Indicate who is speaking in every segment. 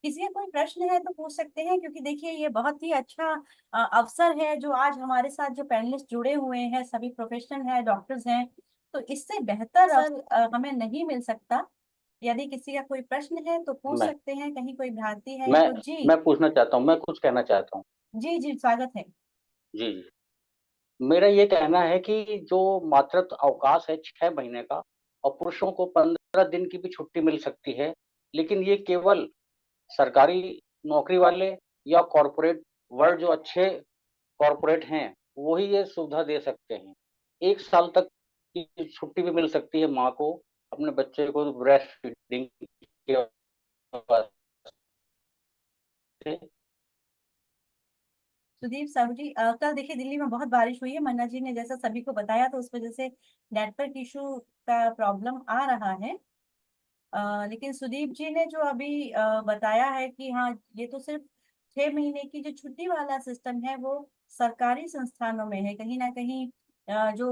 Speaker 1: किसी का कोई प्रश्न है तो पूछ सकते हैं, क्योंकि देखिए ये बहुत ही अच्छा अवसर है जो आज हमारे साथ जो पैनलिस्ट जुड़े हुए हैं सभी प्रोफेशनल हैं, डॉक्टर्स हैं। तो इससे बेहतर अवसर हमें नहीं मिल सकता। यदि किसी का कोई प्रश्न है तो पूछ
Speaker 2: मैं
Speaker 1: सकते हैं, कहीं कोई भ्रांति है
Speaker 2: मैं
Speaker 1: तो जी।
Speaker 2: मैं पूछना चाहता हूँ, मैं कुछ कहना चाहता हूँ।
Speaker 1: जी जी, स्वागत है।
Speaker 2: जी जी। मेरा ये कहना है कि जो मातृत्व अवकाश है 6 महीने का, और पुरुषों को 15 दिन की भी छुट्टी मिल सकती है, लेकिन ये केवल सरकारी नौकरी वाले या कॉरपोरेट वर्ल्ड, जो अच्छे कॉरपोरेट हैं, वो ही ये सुविधा दे सकते हैं। 1 साल तक की छुट्टी भी मिल सकती है माँ को, अपने बच्चे को ब्रेस्ट फीडिंग के वास्ते।
Speaker 1: सुदीप साहू जी, कल देखिए दिल्ली में बहुत बारिश हुई है, मन्ना जी ने जैसा सभी को बताया, तो उस वजह से नेटवर्क इशू का प्रॉब्लम आ रहा है। लेकिन सुदीप जी ने जो अभी बताया है कि हाँ, ये तो सिर्फ 6 महीने की जो छुट्टी वाला सिस्टम है वो सरकारी संस्थानों में है। कहीं ना कहीं जो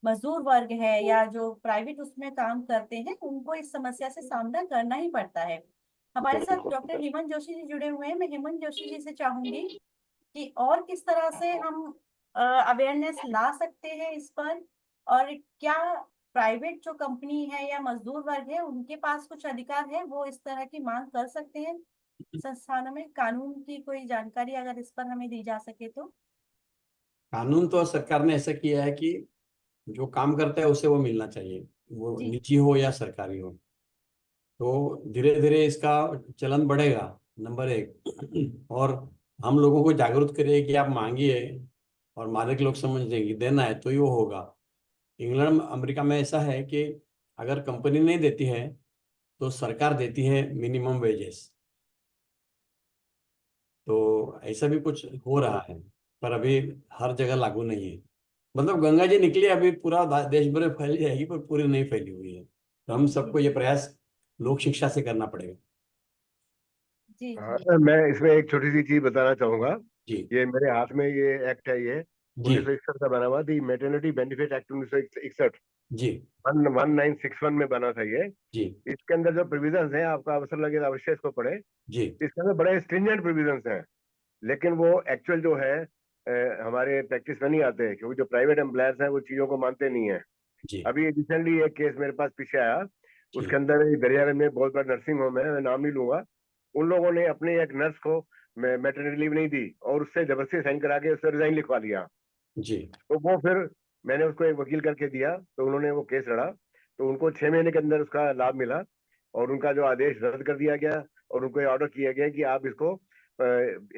Speaker 1: मजदूर वर्ग है या जो प्राइवेट उसमें काम करते हैं उनको इस समस्या से सामना करना ही पड़ता है। हमारे साथ डॉक्टर
Speaker 2: बिल्कुल।
Speaker 1: हेमंत जोशी जी जुड़े हुए हैं। मैं हेमंत जोशी जी से चाहूंगी कि और किस तरह से हम अवेयरनेस ला सकते हैं इस पर, और क्या प्राइवेट जो कंपनी है या मजदूर वर्ग है उनके पास कुछ अधिकार है, वो इस तरह की मांग कर सकते हैं संस्थानों में। कानून की कोई जानकारी अगर इस पर हमें दी जा सके तो।
Speaker 3: कानून तो सरकार ने ऐसा किया है कि जो काम करता है उसे वो मिलना चाहिए, वो
Speaker 1: जी
Speaker 3: निजी हो या सरकारी हो। तो धीरे धीरे इसका चलन बढ़ेगा, नंबर एक। और हम लोगों को जागरूक करिए कि आप मांगिए, और मालिक लोग समझ जाएंगे देना है तो ही वो होगा। इंग्लैंड अमेरिका में ऐसा है कि अगर कंपनी नहीं देती है तो सरकार देती है मिनिमम वेजेस। तो ऐसा भी कुछ हो रहा है, पर अभी हर जगह लागू नहीं है। मतलब गंगा जी निकली, अभी पूरा देश भर में फैल जाएगी, पर पूरी नहीं फैली हुई है। तो हम
Speaker 1: जी
Speaker 3: सबको ये प्रयास लोक शिक्षा से करना पड़ेगा।
Speaker 1: जी
Speaker 4: हाँ,
Speaker 1: जी
Speaker 4: मैं इसमें एक छोटी सी चीज बताना चाहूंगा।
Speaker 3: जी
Speaker 4: ये मेरे हाथ में ये एक्ट है, ये
Speaker 3: जी
Speaker 4: 1961 का बना हुआ, दी मेटर्निटी बेनिफिट एक्ट 1961,
Speaker 3: जी
Speaker 4: 1961 में बना था ये।
Speaker 3: जी
Speaker 4: इसके अंदर जो प्रोविजंस हैं, आपका अवसर लगे तो अवश्य इसको पढ़े।
Speaker 3: जी
Speaker 4: इसके अंदर बड़े स्ट्रिंजेंट प्रोविजंस हैं, लेकिन वो एक्चुअल जो है हमारे प्रैक्टिस में नहीं आते हैं, क्योंकि जो प्राइवेट एम्प्लॉयर्स हैं वो चीजों को मानते नहीं है।
Speaker 3: जी
Speaker 4: अभी रिसेंटली एक केस मेरे पास पीछे आया, उसके
Speaker 3: जी
Speaker 4: अंदर दरियागंज में बहुत बड़ा नर्सिंग होम है, मैं नाम नहीं लूंगा। उन लोगों ने अपने एक नर्स को मैटरनिटी लीव नहीं दी और उससे जबरदस्ती साइन करा के उससे रिजाइन लिखवा लिया।
Speaker 3: जी
Speaker 4: तो वो फिर मैंने उसको एक वकील करके दिया, तो उन्होंने वो केस लड़ा, तो उनको 6 महीने के अंदर उसका लाभ मिला, और उनका जो आदेश रद्द कर दिया गया, और उनको ऑर्डर किया गया कि आप इसको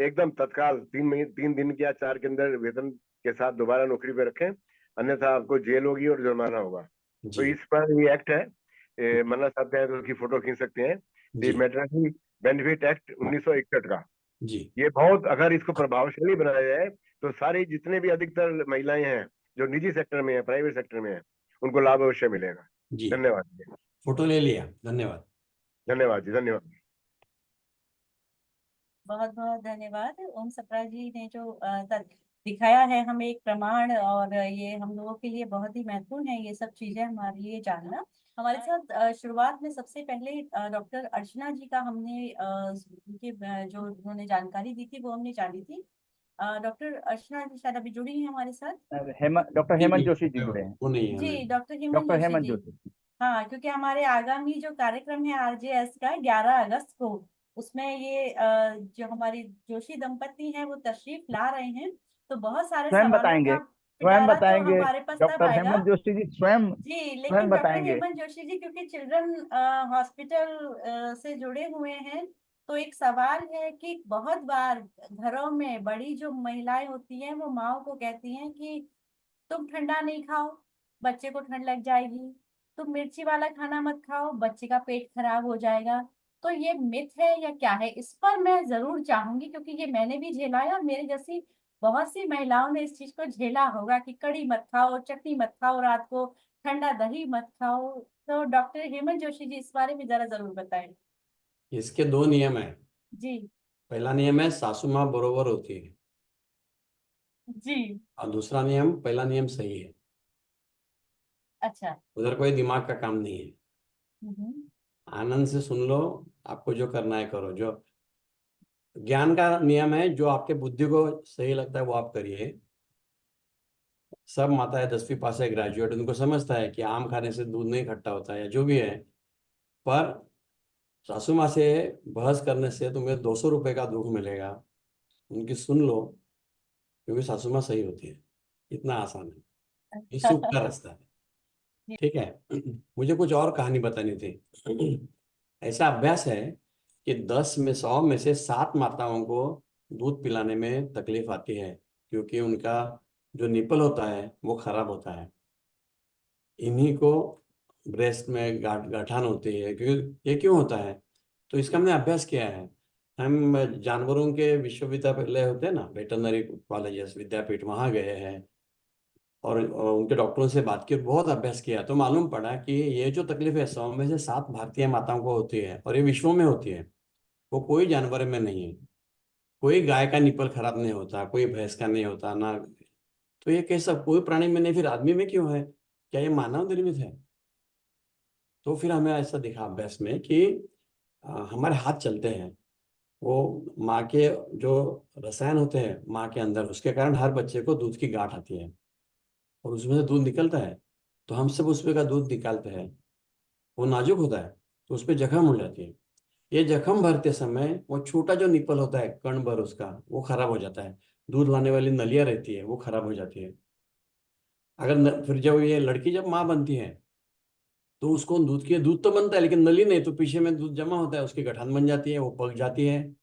Speaker 4: एकदम तत्काल 3 महीने 3 दिन या 4 के अंदर वेतन के साथ दोबारा नौकरी पे रखें, अन्यथा आपको जेल होगी और जुर्माना होगा। तो
Speaker 3: जी
Speaker 4: इस पर ये एक्ट है। मन्ना साहब चाहे तो उसकी फोटो खींच सकते हैं। दी
Speaker 3: जी
Speaker 4: मेटरनिटी बेनिफिट एक्ट 1961 का।
Speaker 3: जी
Speaker 4: ये बहुत, अगर इसको प्रभावशाली बनाया जाए तो सारी जितने भी अधिकतर महिलाएं हैं जो निजी सेक्टर में है, प्राइवेट सेक्टर में है, उनको लाभ अवश्य मिलेगा।
Speaker 3: जी।
Speaker 4: धन्यवाद जी।
Speaker 3: फोटो ले लिया, धन्यवाद।
Speaker 4: धन्यवाद जी, धन्यवाद।
Speaker 1: बहुत बहुत धन्यवाद। ओम सप्रा जी ने जो दिखाया है हमें एक प्रमाण, और ये हम लोगों के लिए बहुत ही महत्वपूर्ण है ये सब चीजें हमारे लिए जानना। हमारे साथ शुरुआत में सबसे पहले डॉक्टर अर्चना जी का हमने उनके जो उन्होंने जानकारी दी थी वो हमने जानी थी। डॉक्टर अर्चना जी शायद अभी जुड़ी हैं हमारे साथ।
Speaker 5: डॉक्टर
Speaker 3: नहीं
Speaker 5: हेमंत
Speaker 3: नहीं,
Speaker 5: जोशी जी जुड़े हैं।
Speaker 3: वो नहीं है
Speaker 1: जी,
Speaker 3: नहीं।
Speaker 1: डॉक्टर हेमंत
Speaker 5: डॉक्टर
Speaker 1: जोशी
Speaker 5: हेमंत
Speaker 1: जी।
Speaker 5: जोशी।
Speaker 1: हाँ, क्योंकि हमारे आगामी जो कार्यक्रम है आरजेएस का 11 अगस्त को, उसमें ये जो हमारी जोशी दंपति हैं वो तशरीफ ला रहे हैं। तो बहुत सारे
Speaker 5: स्वयं
Speaker 1: सवालों
Speaker 5: बताएंगे,
Speaker 1: का
Speaker 5: स्वयं
Speaker 1: पिटारा तो
Speaker 5: बताएंगे।
Speaker 1: हमारे पास तब
Speaker 5: डॉक्टर
Speaker 1: आएगा।
Speaker 5: हेमंत जोशी जी स्वयं
Speaker 1: जी,
Speaker 5: स्वयं
Speaker 1: लेकिन डॉक्टर
Speaker 5: बताएंगे।
Speaker 1: हेमंत जोशी जी क्योंकि चिल्ड्रन हॉस्पिटल से जुड़े हुए हैं, तो एक सवाल है कि बहुत बार घरों में बड़ी जो महिलाएं होती हैं वो माँ को कहती हैं कि तुम ठंडा नहीं खाओ, बच्चे को ठंड लग जाएगी। तुम मिर्ची वाला खाना मत खाओ, बच्चे का पेट खराब हो जाएगा। तो ये मिथ है या क्या है, इस पर मैं जरूर चाहूंगी, क्योंकि ये मैंने भी झेला है और मेरे जैसी बहुत सी महिलाओं ने इस चीज को झेला होगा कि कड़ी मत खाओ, चटनी मत खाओ, रात को ठंडा दही मत खाओ। तो डॉक्टर हेमंत जोशी जी इस बारे में जरा जरूर बताएं।
Speaker 3: इसके दो नियम है।
Speaker 1: जी
Speaker 3: पहला नियम है सासू माँ बरोबर होती है,
Speaker 1: जी।
Speaker 3: और दूसरा नियम, पहला नियम सही है।
Speaker 1: अच्छा।
Speaker 3: उधर कोई दिमाग का काम नहीं है।
Speaker 1: हम्म।
Speaker 3: आनंद से सुन लो, आपको जो करना है करो। जो ज्ञान का नियम है, जो आपके बुद्धि को सही लगता है वो आप करिए। सब माताएं 10वीं पास है, ग्रेजुएट, उनको समझता है कि आम खाने से दूध नहीं खट्टा होता है या जो भी है। पर सासू माँ से बहस करने से तुम्हें 200 रुपये का दुख मिलेगा, उनकी सुन लो, क्योंकि सासू माँ सही होती है। इतना आसान है, ये सुख का रास्ता है। ठीक है। मुझे कुछ और कहानी बतानी थी। ऐसा अभ्यास है कि 10 में 100 में से 7 माताओं को दूध पिलाने में तकलीफ आती है, क्योंकि उनका जो निपल होता है वो खराब होता है। इन्हीं को ब्रेस्ट में गांठान होती है। क्योंकि ये क्यों होता है, तो इसका हमने अभ्यास किया है। हम जानवरों के विश्वविद्यालय होते हैं ना, वेटरनरी कॉलेजेस, विद्यापीठ, वहाँ गए हैं और उनके डॉक्टरों से बात की, बहुत अभ्यास किया, तो मालूम पड़ा कि ये जो तकलीफ है 100 में से 7 भारतीय माताओं को होती है, और ये विश्व में होती है। वो कोई जानवर में नहीं है। कोई गाय का निपल खराब नहीं होता, कोई भैंस का नहीं होता ना। तो ये कैसा, कोई प्राणी में नहीं, फिर आदमी में क्यों है? क्या ये मानव निर्मित है? तो फिर हमें ऐसा दिखा अभ्यास में कि हमारे हाथ चलते हैं, वो माँ के जो रसायन होते हैं माँ के अंदर, उसके कारण हर बच्चे को दूध की गांठ आती है और उसमें से दूध निकलता है। तो हम सब उसमें का दूध निकालते हैं। वो नाजुक होता है, तो उस पर जख्म हो जाती है। ये जख्म भरते समय वो छोटा जो निपल होता है कण भर उसका, वो खराब हो जाता है। दूध लाने वाली नलियाँ रहती है, वो खराब हो जाती है। फिर जब ये लड़की जब माँ बनती है, तो उसको दूध तो बनता है, लेकिन नली नहीं, तो पीछे में दूध जमा होता है, उसकी गठान बन जाती है, वो पक जाती है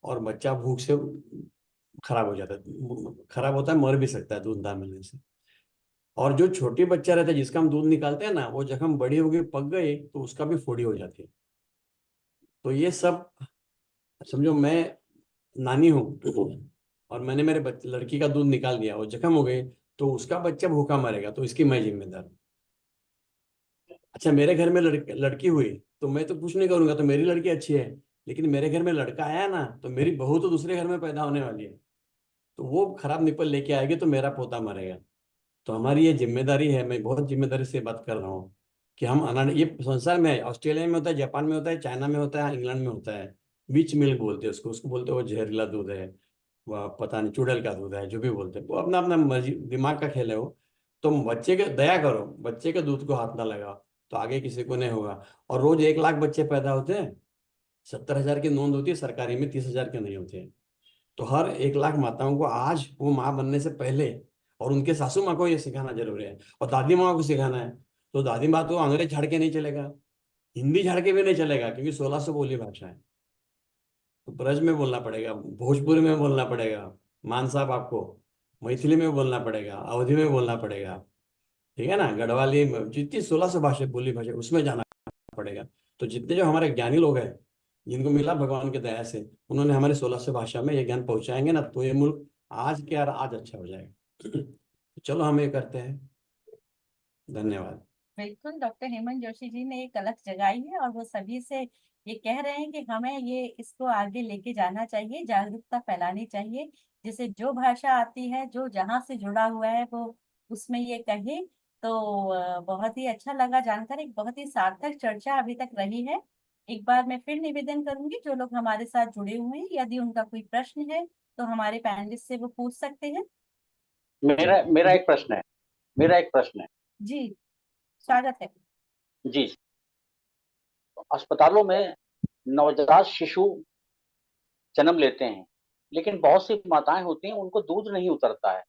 Speaker 3: और बच्चा भूख से खराब हो जाता है। खराब होता है, मर भी सकता है दूध ना मिलने से। और जो छोटी बच्चा रहता है जिसका हम दूध निकालते हैं ना, वो जख्म बड़ी हो गई, पक गई, तो उसका भी फोड़ी हो जाती है। तो ये सब समझो, मैं नानी हूँ और मैंने मेरे लड़की का दूध निकाल दिया, वो जख्म हो गई, तो उसका बच्चा भूखा मरेगा, तो इसकी मैं जिम्मेदार हूँ। अच्छा, मेरे घर में लड़की हुई, तो मैं तो कुछ नहीं करूंगा, तो मेरी लड़की अच्छी है। लेकिन मेरे घर में लड़का आया ना, तो मेरी बहू तो दूसरे घर में पैदा होने वाली है, तो वो खराब निपल लेके आएगी, तो मेरा पोता मरेगा। तो हमारी ये जिम्मेदारी है, मैं बहुत जिम्मेदारी से बात कर रहा हूँ कि हम ये संसार में है, ऑस्ट्रेलिया में होता है, जापान में होता है, चाइना में होता है, इंग्लैंड में होता है। बीच मिल्क बोलते हैं उसको बोलते हैं वो जहरीला दूध है, वह पता नहीं चुड़ैल का दूध है, जो भी बोलते हैं, वो अपना अपना मर्जी, दिमाग का खेल है वो। तो बच्चे के दया करो, बच्चे के दूध को हाथ ना लगाओ, तो आगे किसी को नहीं होगा। और रोज 1 लाख बच्चे पैदा होते हैं, 70,000 की नोंद होती है सरकारी में, 30,000 के नहीं होते हैं। तो हर 1 लाख माताओं को आज वो माँ बनने से पहले, और उनके सासू माँ को ये सिखाना जरूरी है, और दादी माँ को सिखाना है। तो दादी माँ तो अंग्रेज झाड़ के नहीं चलेगा, हिंदी झाड़ के भी नहीं चलेगा, क्योंकि 1600 बोली भाषा है। तो ब्रज में बोलना पड़ेगा, भोजपुरी में बोलना पड़ेगा, मान साहब आपको मैथिली में बोलना पड़ेगा, अवधी में बोलना पड़ेगा, ठीक है ना, गढ़वाली में, जितनी 1600 भाषा बोली भाषा, उसमें जाना पड़ेगा। तो जितने जो हमारे ज्ञानी लोग हैं, जिनको मिला भगवान की दया से, उन्होंने हमारे 1600 भाषा में ये ज्ञान पहुंचाएंगे ना, तो ये मुल्क आज के और आज अच्छा हो जाएगा। तो चलो हम ये करते हैं। धन्यवाद।
Speaker 1: बिल्कुल, डॉक्टर हेमंत जोशी जी ने एक अलग जगाई है और वो सभी से ये कह रहे हैं कि हमें ये इसको आगे लेके जाना चाहिए, जागरूकता फैलानी चाहिए। जिसे जो भाषा आती है, जो जहाँ से जुड़ा हुआ है, वो उसमें ये कहे। तो बहुत ही अच्छा लगा जानकर, एक बहुत ही सार्थक चर्चा अभी तक रही है। एक बार मैं फिर निवेदन करूंगी, जो लोग हमारे साथ जुड़े हुए हैं, यदि उनका कोई प्रश्न है तो हमारे पैनलिस्ट से वो पूछ सकते हैं।
Speaker 2: मेरा मेरा एक प्रश्न है। मेरा एक प्रश्न है।
Speaker 1: जी, स्वागत है।
Speaker 2: जी। अस्पतालों में नवजात शिशु जन्म लेते हैं, लेकिन बहुत सी माताएं होती हैं उनको दूध नहीं उतरता है।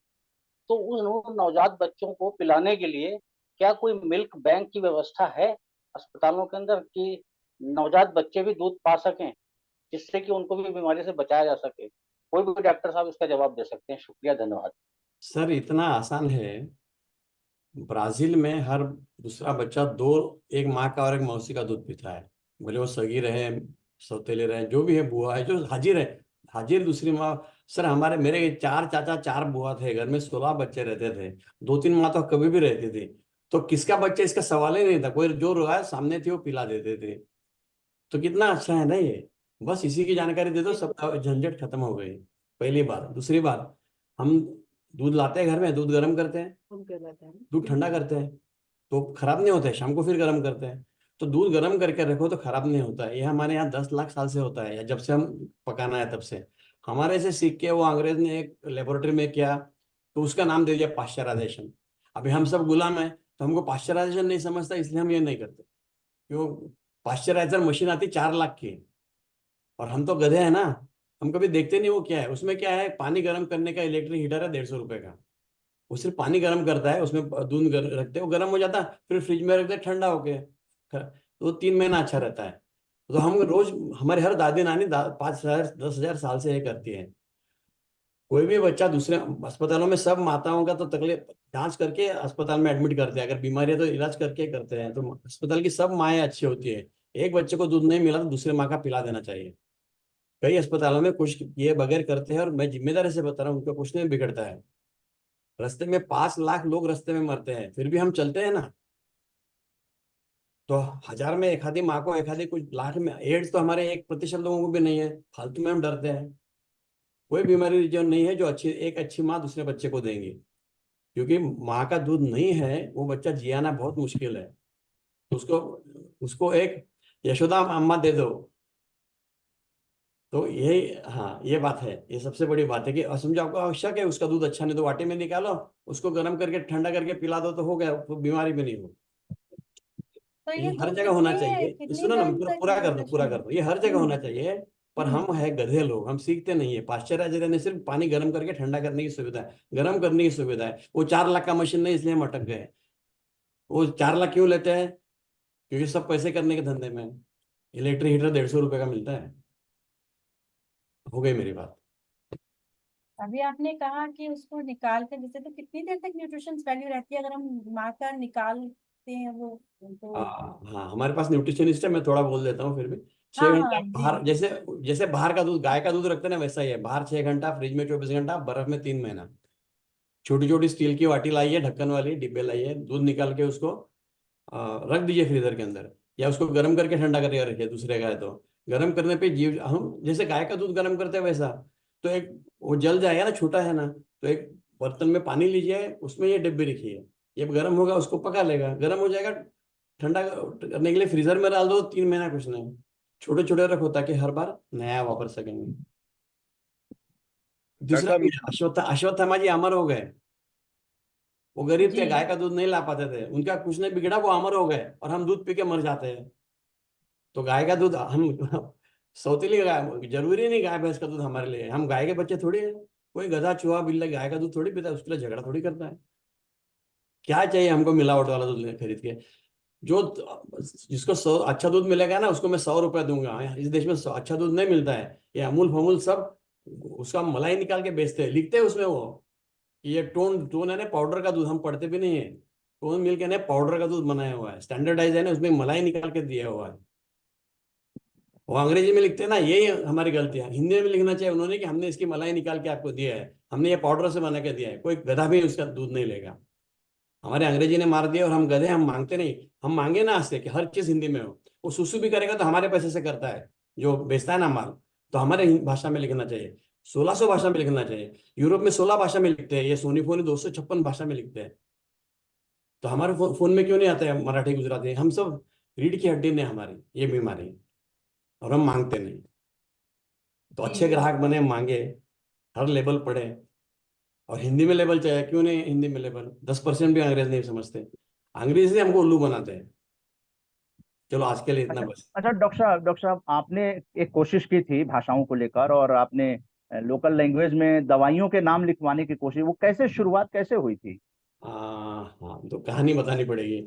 Speaker 2: तो उन नवजात बच्चों को पिलाने के लिए क्या कोई मिल्क बैंक की व्यवस्था है अस्पतालों के अंदर, कि नवजात बच्चे भी दूध पा सकें, जिससे कि उनको भी बीमारी से बचाया जा सके? कोई भी डॉक्टर साहब इसका जवाब दे सकते हैं? शुक्रिया, धन्यवाद।
Speaker 3: सर, इतना आसान है। ब्राजील में हर दूसरा बच्चा दो, एक माँ का और एक मौसी का दूध पीता है। भले वो सगी रहे, सौतेले रहे, जो भी है, बुआ है, जो हाजिर है, हाजिर दूसरी माँ। सर, हमारे मेरे 4 चाचा 4 बुआ थे, घर में 16 बच्चे रहते थे, 2-3 माँ तो कभी भी रहती थी। तो किसका बच्चा, इसका सवाल ही नहीं था। कोई जो रोया सामने थी वो पिला देते थे। तो कितना अच्छा है ना ये। बस इसी की जानकारी दे दो, सब झंझट खत्म हो गई। पहली बात। दूसरी बात, हम दूध लाते हैं घर में, दूध गर्म करते हैं, दूध ठंडा करते हैं, तो खराब नहीं होता है, शाम को फिर गर्म करते हैं। तो दूध गर्म करके रखो तो खराब नहीं होता है। ये हमारे यहाँ 10 लाख साल से होता है, या जब से हम पकाना है तब से। हमारे से सीख के वो अंग्रेज ने एक लेबोरेटरी में किया, तो उसका नाम दे दिया पाश्चराइजेशन। अभी हम सब गुलाम है, तो हमको पाश्चराइजेशन नहीं समझता, इसलिए हम ये नहीं करते। क्यों? पाश्चराइजर मशीन आती 4 लाख की, और हम तो गधे हैं ना, हम कभी देखते नहीं वो क्या है। उसमें क्या है, पानी गर्म करने का इलेक्ट्रिक हीटर है 150 रुपए का। वो सिर्फ पानी गर्म करता है, उसमें दूध रखते हैं, वो गर्म हो जाता है, फिर फ्रिज में रखते हैं ठंडा होके, तो 3 महीना अच्छा रहता है। तो हम रोज, हमारे हर दादी नानी 5,000 10,000 साल से ये करती है। कोई भी बच्चा दूसरे अस्पतालों में सब माताओं का तो तकलीफ जांच करके अस्पताल में एडमिट करते हैं, अगर बीमारी है तो इलाज करके करते हैं। तो अस्पताल की सब माएँ अच्छी होती है। एक बच्चे को दूध नहीं मिला तो दूसरे माँ का पिला देना चाहिए। कई अस्पतालों में कुछ ये बगैर करते हैं, और मैं जिम्मेदारी से बता रहा हूँ, उनका कुछ नहीं बिगड़ता है। रास्ते में 5 लाख लोग रास्ते में मरते हैं, फिर भी हम चलते हैं ना। तो 1,000 में एक आधी माँ को, एक आधी, कुछ लाख में एड्स तो हमारे 1% लोगों को भी नहीं है, फालतू में हम डरते हैं। कोई बीमारी जो नहीं है जो एक अच्छी माँ दूसरे बच्चे को देंगी, क्योंकि माँ का दूध नहीं है वो बच्चा जियाना बहुत मुश्किल है। उसको उसको एक यशोदा अम्मा दे दो, तो यही, हाँ ये बात है, ये सबसे बड़ी बात है कि समझो आपको आवश्यक है उसका दूध अच्छा नहीं, तो वाटी में निकालो, उसको गर्म करके ठंडा करके पिला दो, तो हो गया, तो बीमारी भी नहीं हो।
Speaker 1: तो
Speaker 3: ये
Speaker 1: ये
Speaker 3: हर
Speaker 1: दूध
Speaker 3: जगह होना
Speaker 1: कितने
Speaker 3: चाहिए,
Speaker 1: कितने
Speaker 3: सुनो ना,
Speaker 1: टाइम
Speaker 3: पूरा
Speaker 1: तक
Speaker 3: पूरा कर दो, पूरा
Speaker 1: अच्छा।
Speaker 3: कर दो, ये हर जगह होना चाहिए। पर
Speaker 1: हम्म।
Speaker 3: हम है गधे लोग, हम सीखते नहीं है। पाश्चराइजर ने सिर्फ पानी गर्म करके ठंडा करने की सुविधा है, गर्म करने की सुविधा है। वो 4 लाख का मशीन नहीं, इसलिए हम अटक गए। वो 4 लाख क्यों लेते हैं? क्योंकि सब पैसे करने के धंधे में। इलेक्ट्रिक हीटर 150 रुपए का मिलता है। हो गई मेरी बात।
Speaker 1: अभी आपने कहा कि उसको निकाल कर, जैसे तो कितनी देर तक न्यूट्रिशन वैल्यू रहती है अगर हम माँ का निकालते हैं वो तो।
Speaker 3: हाँ, हमारे पास न्यूट्रिशनिस्ट है, मैं थोड़ा बोल देता हूँ फिर भी।
Speaker 1: हाँ
Speaker 3: 6 घंटा
Speaker 1: हाँ जी।
Speaker 3: बाहर, जैसे जैसे बाहर का दूध, गाय का दूध रखते हैं ना, वैसा ही है। बाहर 6 घंटा, फ्रिज में 24 घंटा, बर्फ में 3 महीना। छोटी छोटी स्टील की वाटी लाइए, ढक्कन वाली डिब्बे लाइए, दूध निकाल के उसको रख दीजिए फ्रीजर के अंदर, या उसको गर्म करके ठंडा करके रखिए। दूसरे गाय तो गर्म करने पे जीव, हम जैसे गाय का दूध गर्म करते हैं वैसा, तो एक वो जल जाएगा ना, छोटा है ना, तो एक बर्तन में पानी लीजिए, उसमें ये डिब्बे रखिए, ये गर्म होगा उसको पका लेगा, गर्म हो जाएगा, ठंडा करने के लिए फ्रीजर में डाल दो, 3 महीना कुछ नहीं। छोटे छोटे रखो ताकि हर बार नया वापर सकेंगे।
Speaker 4: डॉक्टर
Speaker 3: दूसरा
Speaker 4: साहब,
Speaker 3: अश्वत्थामा जी अमर हो गए। वो गरीब थे,
Speaker 1: जी
Speaker 3: गाय का दूध नहीं ला पाते थे, उनका कुछ नहीं बिगड़ा, वो अमर हो गए, और हम दूध पी के मर जाते हैं। तो गाय का दूध हम सौतीली गाय, जरूरी नहीं गाय भैंस का दूध हमारे लिए, हम गाय के बच्चे थोड़ी है। कोई गधा चूहा बिल्ला गाय का दूध थोड़ी पीता है, उसके लिए झगड़ा थोड़ी करता है। क्या चाहिए हमको मिलावट वाला दूध खरीद के? जो जिसको अच्छा दूध मिलेगा ना, उसको मैं 100 रुपए दूंगा। इस देश में अच्छा दूध नहीं मिलता है। ये अमूल फमूल सब उसका मलाई निकाल के बेचते हैं, लिखते हैं उसमें वो कि ये टोन टोन है ना, पाउडर का दूध, हम पढ़ते भी नहीं है। टोन मिल्क है ना, पाउडर का दूध बनाया हुआ है, स्टैंडर्डाइज है ना, उसमें मलाई निकाल के दिया हुआ है। वो अंग्रेजी में लिखते हैं ना, यही हमारी गलती है। हिंदी में लिखना चाहिए उन्होंने कि हमने इसकी मलाई निकाल के आपको दिया है, हमने ये पाउडर से बना के दिया है। कोई गधा भी उसका दूध नहीं लेगा। हमारे अंग्रेजी ने मार दिया, और हम गधे, हम मांगते नहीं। हम मांगे ना आज से कि हर चीज हिंदी में हो। वो सुसु भी करेगा तो हमारे पैसे से करता है, जो बेचता है ना माल, तो हमारे भाषा में लिखना चाहिए। 1600 भाषा में लिखना चाहिए। यूरोप में 16 भाषा में लिखते हैं, ये सोनी फोनी 256 भाषा में लिखते हैं। तो हमारे फोन में क्यों नहीं आता है मराठी गुजराती? हम सब रीढ़ की हड्डी ने हमारी ये बीमारी, और हम मांगते नहीं। तो अच्छे
Speaker 1: जी।
Speaker 3: ग्राहक बने, मांगे, हर लेवल पढ़े, और हिंदी में लेवल चाहिए। क्यों नहीं हिंदी में लेवल? 10% भी अंग्रेज नहीं समझते, अंग्रेजी हमको उल्लू बनाते हैं। चलो आज के लिए इतना
Speaker 5: अच्छा।
Speaker 3: बस।
Speaker 5: अच्छा डॉक्टर साहब, आपने एक कोशिश की थी भाषाओं को लेकर, और आपने लोकल लैंग्वेज में दवाइयों के नाम लिखवाने की कोशिश, वो कैसे, शुरुआत कैसे हुई थी?
Speaker 3: हाँ, तो कहानी बतानी पड़ेगी।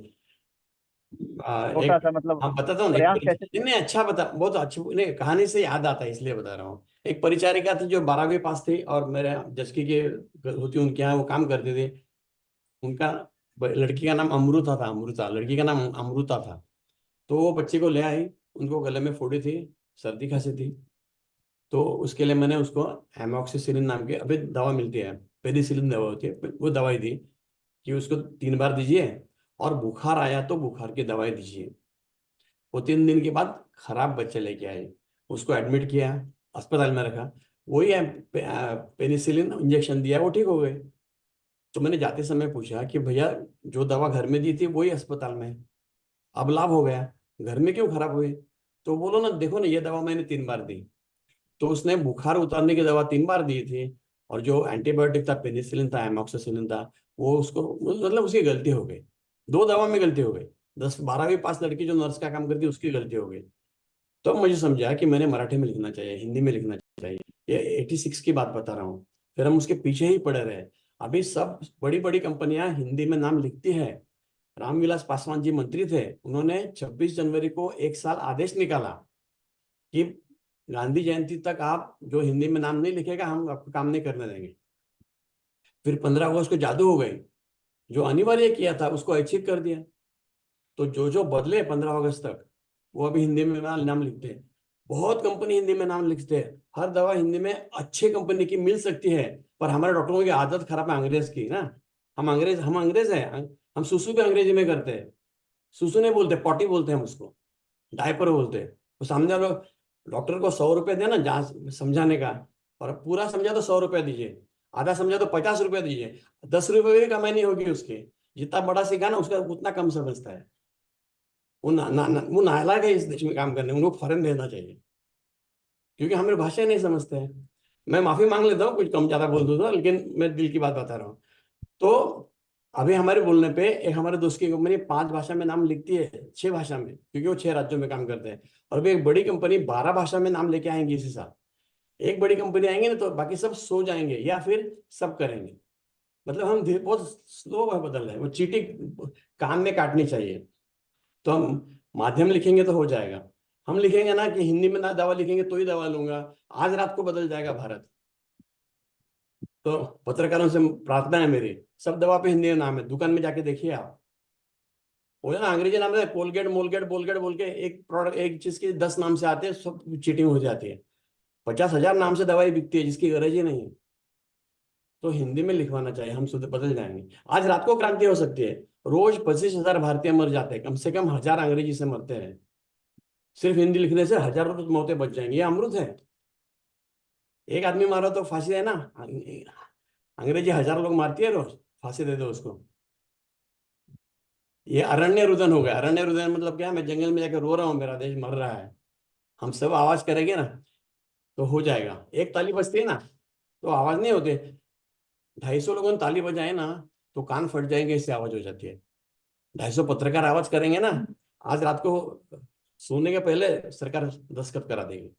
Speaker 5: छोटा
Speaker 3: एक,
Speaker 5: सा मतलब
Speaker 3: हाँ बताता हूँ ना,
Speaker 5: प्रयास कैसे
Speaker 3: नहीं
Speaker 5: किया?
Speaker 3: नहीं, अच्छा बता, बहुत अच्छी नहीं, कहानी से याद आता है इसलिए बता रहा हूँ। एक परिचारिका थी जो 12वीं पास थी, और मेरे जचकी के होती उनके यहाँ वो काम करते थे। उनका लड़की का नाम अमृता था, अमृता, लड़की का नाम अमृता था। तो वो बच्चे को ले आई, उनको गले में फोड़ी थी, सर्दी खांसी थी। तो उसके लिए मैंने उसको एमॉक्सिसिलिन नाम की अभी दवा मिलती है, पेनिसिलिन दवा होती है, वो दवाई दी कि उसको 3 बार दीजिए, और बुखार आया तो बुखार की दवाई दीजिए। वो 3 दिन के बाद खराब बच्चे लेके आए, उसको एडमिट किया, अस्पताल में रखा। वही पेनिसिलिन इंजेक्शन दिया, वो ठीक हो गए। तो मैंने जाते समय पूछा कि भैया, जो दवा घर में दी थी वही अस्पताल में है। अब लाभ हो गया। घर में क्यों खराब हुए? तो बोलो ना, देखो ना, ये दवा मैंने 3 बार दी। तो उसने बुखार उतारने की दवा 3 बार दी थी, और जो एंटीबायोटिक था, पेनिसिलिन था, एमोक्सिसिलिन था, वो उसको, मतलब उसकी गलती हो गई। 2 दवा में गलती हो गई। 10-12वीं पास लड़की जो नर्स का काम करती है, उसकी गलती हो गई। तो मुझे समझा कि मैंने मराठी में लिखना चाहिए, हिंदी में लिखना चाहिए। ये 86 की बात बता रहा हूँ। फिर हम उसके पीछे ही पड़े रहे। अभी सब बड़ी बड़ी कंपनियां हिंदी में नाम लिखती है। रामविलास पासवान जी मंत्री थे, उन्होंने 26 जनवरी को 1 साल आदेश निकाला कि गांधी जयंती तक आप जो हिंदी में नाम नहीं लिखेगा, हम आपको काम नहीं करने देंगे। फिर 15 अगस्त को जादू हो गई, जो अनिवार्य किया था उसको ऐच्छिक कर दिया। तो जो जो बदले 15 अगस्त तक, वो अभी हिंदी में नाम लिखते हैं। बहुत कंपनी हिंदी में नाम लिखते हैं। हर दवा हिंदी में अच्छे कंपनी की मिल सकती है, पर हमारे डॉक्टरों की आदत खराब है अंग्रेज की ना। हम अंग्रेज हैं। हम सुसु भी अंग्रेजी में करते हैं। सुसु नहीं बोलते, पॉटी बोलते हैं हम उसको, डायपर बोलते हैं। तो सामने वाले डॉक्टर को 100 रुपए देना जहाँ समझाने का, और पूरा समझा तो 100 रुपए दीजिए, आधा समझा तो 50 रुपए दीजिए। 10 रुपए भी कमाई नहीं होगी उसकी। जितना बड़ा सीखा ना, उसका उतना कम समझता है। वो नालायक है इस देश में काम करने, उनको फॉरेन भेजना चाहिए, क्योंकि हमारी भाषा नहीं समझते हैं। मैं माफी मांग लेता हूँ कुछ कम ज्यादा बोल दूँ तो, लेकिन मैं दिल की बात बता रहा हूँ। तो अभी हमारे बोलने पे एक हमारे दोस्त की कंपनी 5 भाषा में नाम लिखती है, 6 भाषा में, क्योंकि वो 6 राज्यों में काम करते हैं। और अभी एक बड़ी कंपनी 12 भाषा में नाम लेके आएंगी इसी साल। एक बड़ी कंपनी आएंगे ना, तो बाकी सब सो जाएंगे या फिर सब करेंगे। मतलब हम बहुत स्लो है बदल रहे हैं। वो चीटी कान में काटनी चाहिए। तो हम माध्यम लिखेंगे तो हो जाएगा। हम लिखेंगे ना कि हिंदी में ना दवा लिखेंगे तो ही दवा लूंगा, आज रात को बदल जाएगा भारत। तो पत्रकारों से प्रार्थना है मेरी, सब दवा पे हिंदी में नाम है, दुकान में जाके देखिए आप। वो है ना अंग्रेजी नाम है, कोलगेट मोलगेट बोलगेट बोल के एक प्रोडक्ट, एक चीज के 10 नाम से आते हैं, सब चीटिंग हो जाती है। 50,000 नाम से दवाई बिकती है जिसकी गरज ही नहीं है। तो हिंदी में लिखवाना चाहिए, हम शुद्ध बदल जाएंगे। आज रात को क्रांति हो सकती है। रोज 25,000 भारतीय मर जाते हैं, कम से कम 1000 अंग्रेजी से मरते हैं। सिर्फ हिंदी लिखने से हजारों मौतें बच जाएंगी। ये अमृत है। एक आदमी मारो तो फांसी है ना, अंग्रेजी 1000 लोग मारती है रोज, फांसी दे दो उसको। ये अरण्य रुदन हो गया। अरण्य रुदन मतलब क्या? मैं जंगल में जाकर रो रहा हूँ, मेरा देश मर रहा है। हम सब आवाज करेंगे ना तो हो जाएगा। एक ताली बजती है ना तो आवाज नहीं होते, 250 लोगों ने ताली बजाए ना तो कान फट जाएंगे, इससे आवाज हो जाती है। 250 पत्रकार आवाज करेंगे ना, आज रात को सोने के पहले सरकार दस्तखत करा देगी।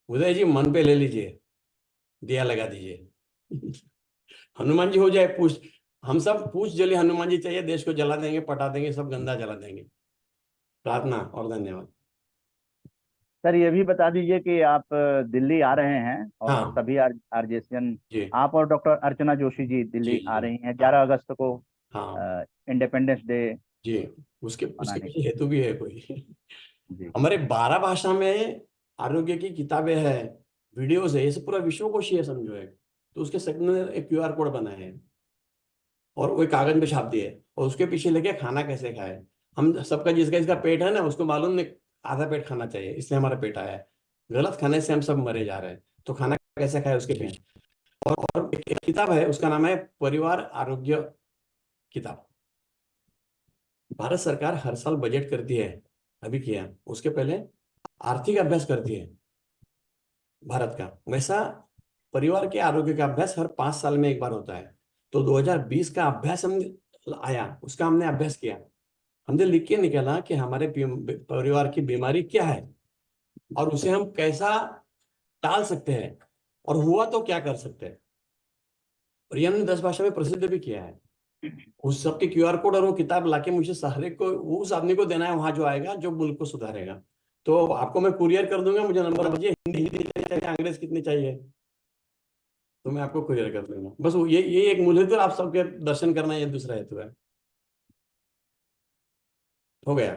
Speaker 3: उदय जी मन पे ले लीजिए, दिया लगा दीजिए। हनुमान जी हो जाए पूछ, हम सब पूछ जले हनुमान जी चाहिए, देश को जला देंगे, पटा देंगे, सब गंदा जला देंगे। प्रार्थना और धन्यवाद।
Speaker 5: सर ये भी बता दीजिए कि आप दिल्ली आ रहे हैं और
Speaker 3: हाँ
Speaker 5: सभी आरजेशियन,
Speaker 3: जी
Speaker 5: आप और डॉक्टर अर्चना जोशी जी
Speaker 3: जी
Speaker 5: दिल्ली आ
Speaker 3: जी
Speaker 5: रही हैं
Speaker 3: हाँ
Speaker 5: 11 अगस्त को
Speaker 3: हाँ
Speaker 5: इंडिपेंडेंस डे
Speaker 3: जी। उसके उसके
Speaker 5: मनाने
Speaker 3: पीछे
Speaker 5: के
Speaker 3: हेतु भी है कोई।
Speaker 5: लिए। जी
Speaker 3: हमारे 12 भाषा में आरोग्य की किताबें हैं, वीडियोस है, ये सब पूरा विश्वकोश है समझो एक। तो उसके सेक्शन में एक QR कोड बना है, और वो एक कागज में छाप दिए, और उसके पीछे लेके खाना कैसे खाए। हम सबका, जिसका इसका पेट है ना, उसको मालूम नहीं आधा पेट खाना चाहिए, इसलिए हमारा पेट आया है। गलत खाने से हम सब मरे जा रहे हैं। तो खाना कैसे खाए उसके पीछे। और एक किताब है, उसका नाम है परिवार आरोग्य किताब। भारत सरकार हर साल बजट करती है, अभी किया, उसके पहले आर्थिक अभ्यास करती है भारत का। वैसा परिवार के आरोग्य का अभ्यास हर 5 साल में एक बार होता है। तो 2020 का अभ्यास हम आया, उसका हमने अभ्यास किया। हमने लिख के निकाला कि हमारे परिवार की बीमारी क्या है, और उसे हम कैसा टाल सकते हैं, और हुआ तो क्या कर सकते हैं। और ये हमने 10 भाषा में प्रसिद्ध भी किया है। उस सब के QR कोड और वो किताब लाके मुझे सहारे को, उस आदमी को देना है वहां जो आएगा, जो मुल्क को सुधारेगा। तो आपको मैं कुरियर कर दूंगा, मुझे नंबर दीजिए, हिंदी चाहिए, अंग्रेज कितनी चाहिए, तो मैं आपको कुरियर कर दूंगा। बस ये एक मूल हेतु, आप सबके दर्शन करना, ये दूसरा हेतु है। हो गया।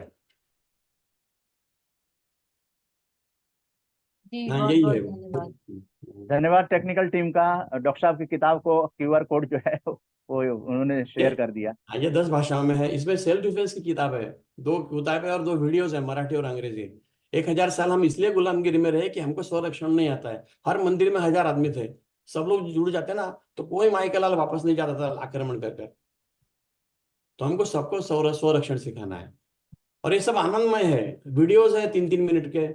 Speaker 1: जी
Speaker 3: हाँ
Speaker 1: बहुत
Speaker 3: यही
Speaker 1: बहुत
Speaker 3: है।
Speaker 1: धन्यवाद।
Speaker 5: धन्यवाद टेक्निकल टीम का। डॉक्टर साहब की किताब को QR कोड जो है वो उन्होंने
Speaker 3: ये
Speaker 5: शेयर कर दिया।
Speaker 3: हाँ, ये 10 भाषाओं में है। इसमें सेल्फ डिफेंस की किताब है, 2 किताबें और 2 वीडियोस है, मराठी और अंग्रेजी। 1000 साल हम इसलिए गुलामगिरी में रहे कि हमको स्वरक्षण नहीं आता है। हर मंदिर में 1000 आदमी थे, सब लोग जुड़ जाते ना, तो कोई माई का लाल वापस नहीं जाता था आक्रमण कर कर। तो हमको सबको स्वरक्षण सिखाना है। और ये सब आनंदमय है। वीडियोज है 3-3 मिनट के।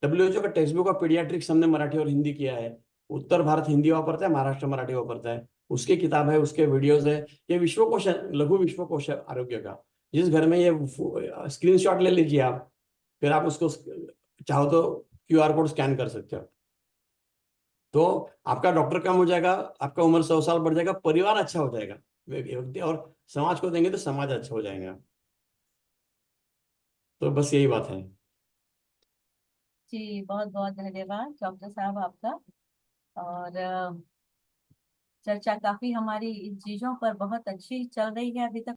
Speaker 3: WHO का टेक्स्ट बुक ऑफ पीडियाट्रिक्स हमने मराठी और हिंदी किया है। उत्तर भारत हिंदी वापरता है, महाराष्ट्र मराठी वापरता है। उसकी किताब है, उसके वीडियोज है। ये विश्वकोश है, लघु विश्वकोश है आरोग्य का। जिस घर में ये स्क्रीनशॉट ले लीजिए आप, फिर आप उसको चाहो तो QR कोड स्कैन कर सकते हो। तो आपका डॉक्टर कम हो जाएगा, आपका उम्र 100 साल बढ़ जाएगा, परिवार अच्छा हो जाएगा व्यक्ति, और समाज को देंगे तो समाज अच्छा हो जाएगा। तो बस यही बात है।
Speaker 1: जी, बहुत बहुत धन्यवाद डॉक्टर साहब आपका। और चर्चा काफी हमारी इन चीजों पर बहुत अच्छी चल रही है अभी तक।